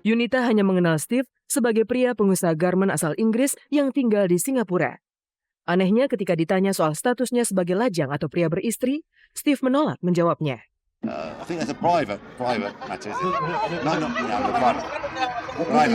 Yunita hanya mengenal Steve sebagai pria pengusaha garmen asal Inggris yang tinggal di Singapura. Anehnya ketika ditanya soal statusnya sebagai lajang atau pria beristri, Steve menolak menjawabnya. I think that's a private matter. No, not private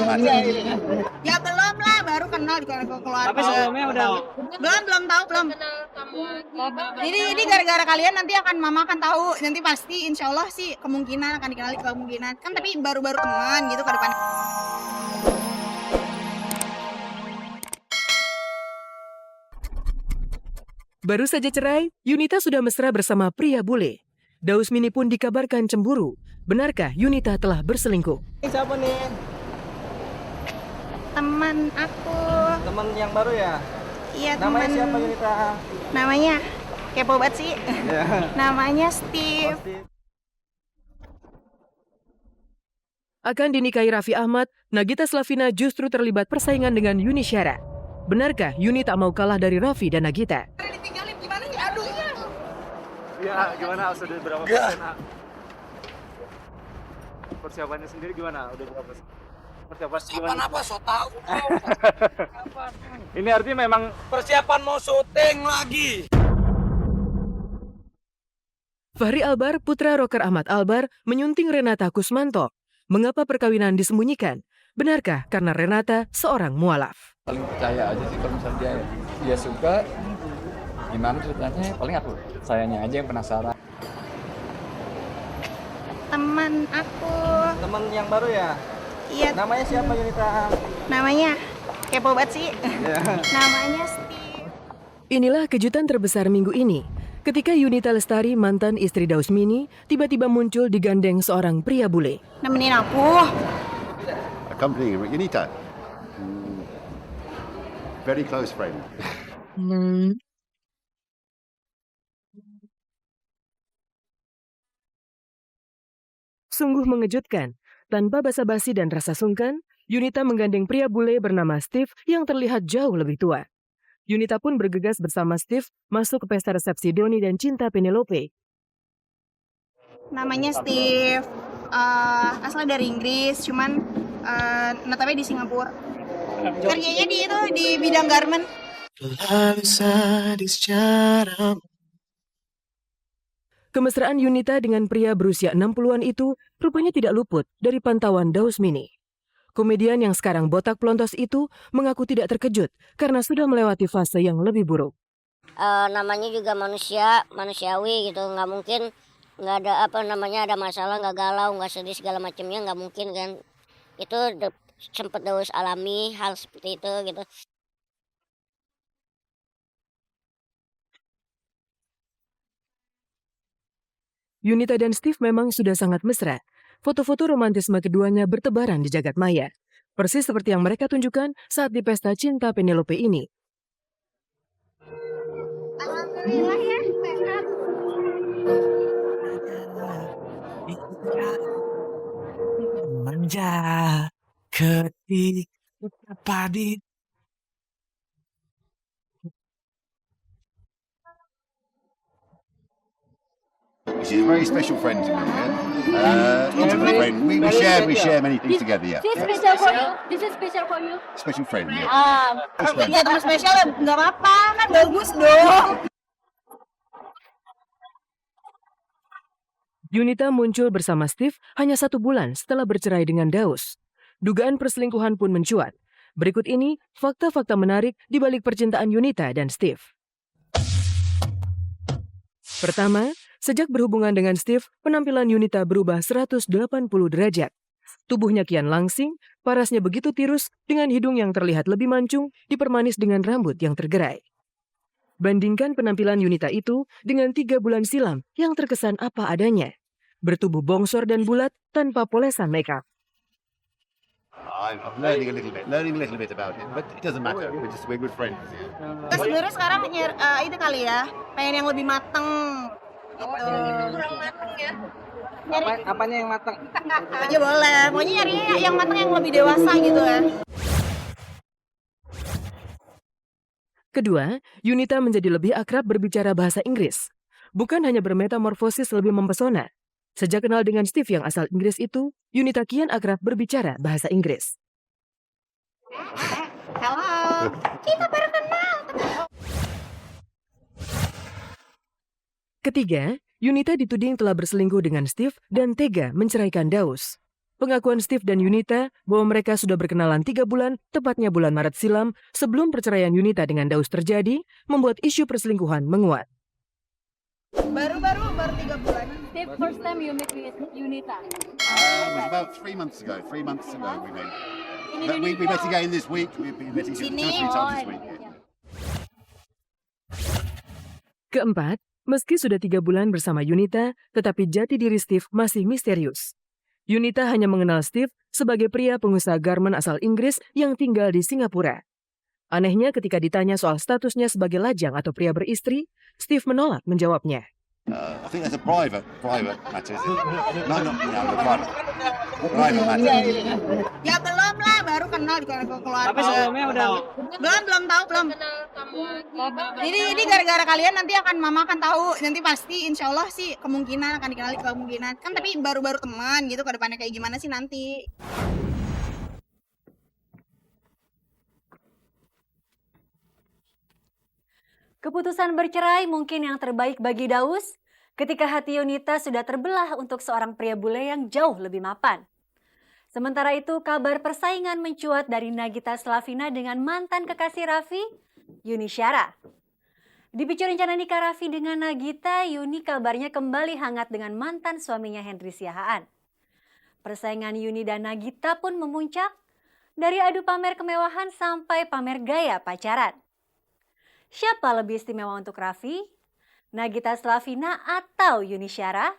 matter. Ya belum lah, baru kenal di keluarga. Tapi sebelumnya udah belum tahu. Ini gara-gara kalian nanti mama akan tahu, nanti pasti insya Allah sih kemungkinan akan dikenali kemungkinan. Kan tapi baru-baru teman gitu ke depan. Baru saja cerai, Yunita sudah mesra bersama pria bule. Dausmini pun dikabarkan cemburu. Benarkah Yunita telah berselingkuh? siapa nih? Teman aku. Teman yang baru ya? Iya, Namanya teman. siapa Yunita? Namanya kepo banget sih. Ya. Namanya Steve. Akan dinikahi Raffi Ahmad, Nagita Slavina justru terlibat persaingan dengan Yuni Syara. Benarkah Yuni tak mau kalah dari Raffi dan Nagita? Ditinggalin gimana nih? Aduh. Ya, gimana? Sudah berapa persen? Persiapannya sendiri gimana? Udah berapa persen? Persiapan gimana? Apa so tahu? Ini artinya memang Persiapan mau syuting lagi. Fahri Albar, putra rocker Ahmad Albar, menyunting Renata Kusmanto. Mengapa perkawinan disembunyikan? Benarkah karena Renata seorang mualaf? Paling percaya aja sih kalau misalnya dia suka, gimana ceritanya, paling sayanya aja yang penasaran. Teman aku. Teman yang baru ya? Iya. Namanya siapa Yunita? Namanya kepo banget sih. Ya. Namanya Steve. Inilah kejutan terbesar minggu ini. Ketika Yunita Lestari, mantan istri Dausmini, tiba-tiba muncul digandeng seorang pria bule. Nemenin aku. Accompanying Yunita. Very close friend. Sungguh mengejutkan. Tanpa basa-basi dan rasa sungkan, Yunita menggandeng pria bule bernama Steve yang terlihat jauh lebih tua. Yunita pun bergegas bersama Steve masuk ke pesta resepsi Doni dan Cinta Penelope. Namanya Steve. Asalnya dari Inggris, cuman natapnya di Singapura. Kerjanya di bidang garment. Kemesraan Yunita dengan pria berusia 60-an itu rupanya tidak luput dari pantauan Dausmini. Komedian yang sekarang botak pelontos itu mengaku tidak terkejut karena sudah melewati fase yang lebih buruk. Namanya juga manusiawi gitu, nggak mungkin nggak ada ada masalah, nggak galau, nggak sedih segala macamnya, nggak mungkin kan. Itu sempat Daus alami hal seperti itu gitu. Yunita dan Steve memang sudah sangat mesra. Foto-foto romantisme keduanya bertebaran di jagat maya. Persis seperti yang mereka tunjukkan saat di pesta Cinta Penelope ini. Alhamdulillah ya, sehat. Manja ketik padi. She's a very special friend to me. Intimate friend. We share many things together. Yeah. This special for you. This is special for you. Special friend. Yeah. Kalau jadi teman spesial ya nggak apa-apa, kan bagus dong. Yunita muncul bersama Steve hanya 1 bulan setelah bercerai dengan Daus. Dugaan perselingkuhan pun mencuat. Berikut ini fakta-fakta menarik di balik percintaan Yunita dan Steve. Pertama, sejak berhubungan dengan Steve, penampilan Yunita berubah 180 derajat. Tubuhnya kian langsing, parasnya begitu tirus dengan hidung yang terlihat lebih mancung dipermanis dengan rambut yang tergerai. Bandingkan penampilan Yunita itu dengan 3 bulan silam yang terkesan apa adanya. Bertubuh bongsor dan bulat tanpa polesan makeup. I'm learning a little bit about it, but it doesn't matter. We're good friends. Terus sebenarnya sekarang itu kali ya, pengen yang lebih mateng. Gitu. Kurang mateng ya. Apanya yang matang? Aja boleh. Pokoknya nyarinya yang mateng yang lebih dewasa gitu kan. Kedua, Yunita menjadi lebih akrab berbicara bahasa Inggris. Bukan hanya bermetamorfosis lebih mempesona. Sejak kenal dengan Steve yang asal Inggris itu, Yunita kian akrab berbicara bahasa Inggris. Halo. Kita baru kenal. Ketiga, Yunita dituding telah berselingkuh dengan Steve dan tega menceraikan Daus. Pengakuan Steve dan Yunita bahwa mereka sudah berkenalan 3 bulan, tepatnya bulan Maret silam, sebelum perceraian Yunita dengan Daus terjadi, membuat isu perselingkuhan menguat. Baru 3 bulan. The first time you meet with Yunita. It was about 3 months ago. 3 months ago we met. But we met again this week. We've been meeting 2 or 3 times this week. Keempat, meski sudah 3 bulan bersama Yunita, tetapi jati diri Steve masih misterius. Yunita hanya mengenal Steve sebagai pria pengusaha garmen asal Inggris yang tinggal di Singapura. Anehnya ketika ditanya soal statusnya sebagai lajang atau pria beristri, Steve menolak menjawabnya. I think that's a private matter. No, private matter. Ya belum lah, baru kenal di keluarga. Tapi sebelumnya udah Belum tahu. Ini gara-gara kalian nanti mama akan tahu. Nanti pasti insya Allah sih kemungkinan akan dikenali kemungkinan. Kan tapi baru-baru teman gitu, ke depannya kayak gimana sih nanti. Keputusan bercerai mungkin yang terbaik bagi Daus ketika hati Yunita sudah terbelah untuk seorang pria bule yang jauh lebih mapan. Sementara itu, kabar persaingan mencuat dari Nagita Slavina dengan mantan kekasih Raffi, Yuni Syara. Dipicu rencana nikah Raffi dengan Nagita, Yuni kabarnya kembali hangat dengan mantan suaminya Henry Siahaan. Persaingan Yuni dan Nagita pun memuncak dari adu pamer kemewahan sampai pamer gaya pacaran. Siapa lebih istimewa untuk Raffi? Nagita Slavina atau Yuni Syara?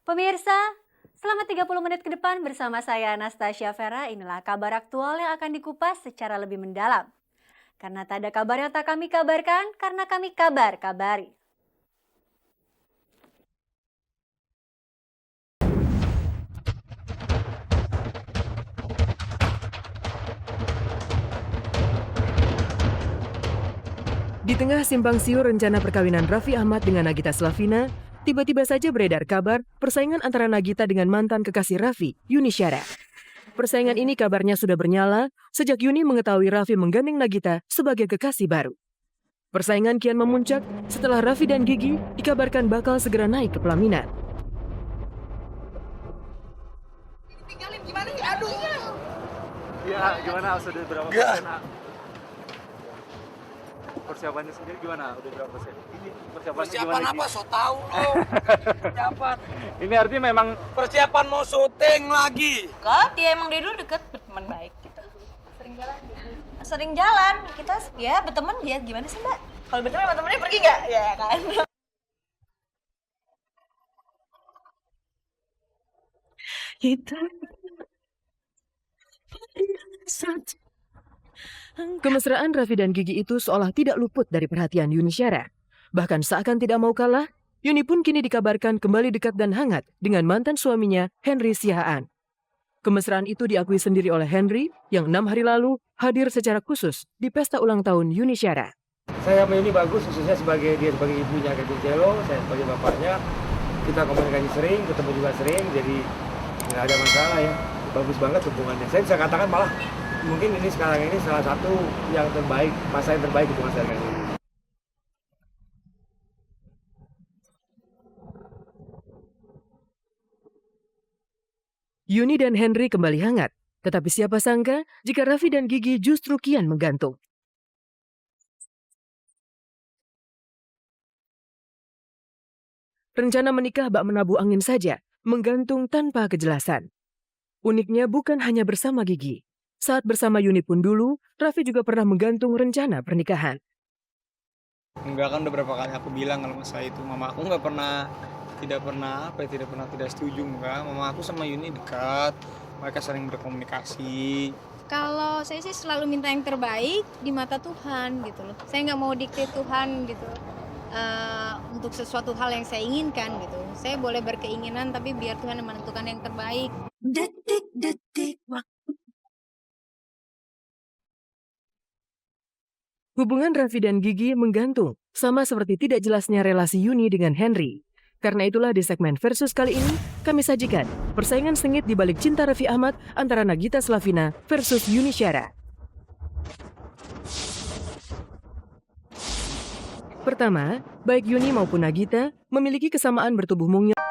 Pemirsa, selama 30 menit ke depan bersama saya Anastasia Vera, inilah kabar aktual yang akan dikupas secara lebih mendalam. Karena tak ada kabar yang tak kami kabarkan, karena kami kabar-kabari. Di tengah simpang siur rencana perkawinan Raffi Ahmad dengan Nagita Slavina, tiba-tiba saja beredar kabar persaingan antara Nagita dengan mantan kekasih Raffi, Yuni Syara. Persaingan ini kabarnya sudah bernyala sejak Yuni mengetahui Raffi menggandeng Nagita sebagai kekasih baru. Persaingan kian memuncak setelah Raffi dan Gigi dikabarkan bakal segera naik ke pelaminan. Tinggalin gimana sih? Aduh. Iya, gimana? Sudah berapa persen? Persiapannya sendiri gimana? Udah berapa persen? Ini Persiapan apa? So tau lo. Persiapan. Ini artinya memang Persiapan mau syuting lagi. Kak, dia emang dari dulu deket, berteman baik gitu. Sering jalan, kita ya berteman ya gimana sih mbak? Kalau berteman sama temennya pergi nggak? Ya kan? Kemesraan Raffi dan Gigi itu seolah tidak luput dari perhatian Yuni Syara. Bahkan seakan tidak mau kalah, Yuni pun kini dikabarkan kembali dekat dan hangat dengan mantan suaminya Henry Siahaan. Kemesraan itu diakui sendiri oleh Henry yang 6 hari lalu hadir secara khusus di pesta ulang tahun Yuni Syara. saya sama Yuni bagus, khususnya sebagai ibunya Kevin Celo, saya sebagai bapaknya. Kita komunikasi sering, ketemu juga sering, jadi nggak ada masalah ya. Bagus banget hubungannya. Saya bisa katakan malah mungkin ini sekarang ini salah satu yang terbaik, masa yang terbaik hubungan saya dengan Yuni. Yuni dan Henry kembali hangat, tetapi siapa sangka jika Raffi dan Gigi justru kian menggantung. Rencana menikah bak menabuh angin saja, menggantung tanpa kejelasan. Uniknya bukan hanya bersama Gigi. Saat bersama Yuni pun dulu, Raffi juga pernah menggantung rencana pernikahan. Enggak, kan udah berapa kali aku bilang kalau masalah itu. Mama aku tidak pernah tidak setuju. Enggak, mama aku sama Yuni dekat, mereka sering berkomunikasi. Kalau saya sih selalu minta yang terbaik di mata Tuhan gitu loh. Saya nggak mau dikte Tuhan gitu untuk sesuatu hal yang saya inginkan gitu. Saya boleh berkeinginan tapi biar Tuhan yang menentukan yang terbaik. Detik-detik waktu. Hubungan Raffi dan Gigi menggantung, sama seperti tidak jelasnya relasi Yuni dengan Henry. Karena itulah di segmen Versus kali ini, kami sajikan persaingan sengit di balik cinta Raffi Ahmad antara Nagita Slavina versus Yuni Syara. Pertama, baik Yuni maupun Nagita memiliki kesamaan bertubuh mungil.